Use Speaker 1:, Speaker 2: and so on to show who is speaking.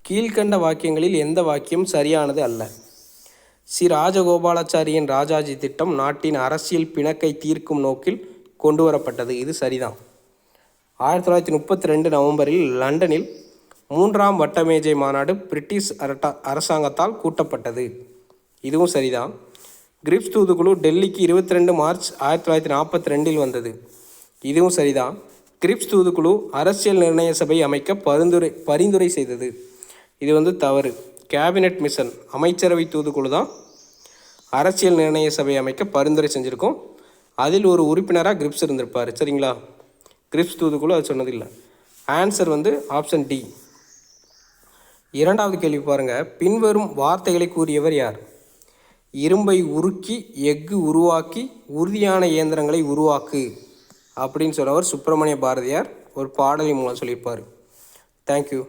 Speaker 1: கீழ்கண்ட வாக்கியங்களில் எந்த வாக்கியம் சரியானது அல்ல? சி. ராஜகோபாலாச்சாரியின் ராஜாஜி திட்டம் நாட்டின் அரசியல் பிணக்கை தீர்க்கும் நோக்கில் கொண்டு வரப்பட்டது. இது சரிதான். 1932 நவம்பரில் லண்டனில் 3ஆம் வட்டமேஜை மாநாடு பிரிட்டிஷ் அரசாங்கத்தால் கூட்டப்பட்டது. இதுவும் சரிதான். கிரிப்ஸ் தூதுக்குழு டெல்லிக்கு 22 மார்ச் 1942 வந்தது. இதுவும் சரிதான். கிரிப்ஸ் தூதுக்குழு அரசியல் நிர்ணய சபை அமைக்க பரிந்துரை செய்தது. இது தவறு. கேபினட் மிஷன் அமைச்சரவை தூதுக்குழு தான் அரசியல் நிர்ணய சபை அமைக்க பரிந்துரை செஞ்சுருக்கோம். அதில் ஒரு உறுப்பினராக கிரிப்ஸ் இருந்திருப்பார். சரிங்களா? கிரிப்ஸ் தூதுக்குழு அது சொன்னதில்லை. Answer option D. இரண்டாவது கேள்வி பாருங்கள். பின்வரும் வார்த்தைகளை கூறியவர் யார்? இரும்பை உருக்கி எஃகு உருவாக்கி உறுதியான இயந்திரங்களை உருவாக்கு அப்படின்னு சொன்னவர் சுப்பிரமணிய பாரதியார். ஒரு பாடலின் மூலம் சொல்லியிருப்பார். தேங்க்யூ.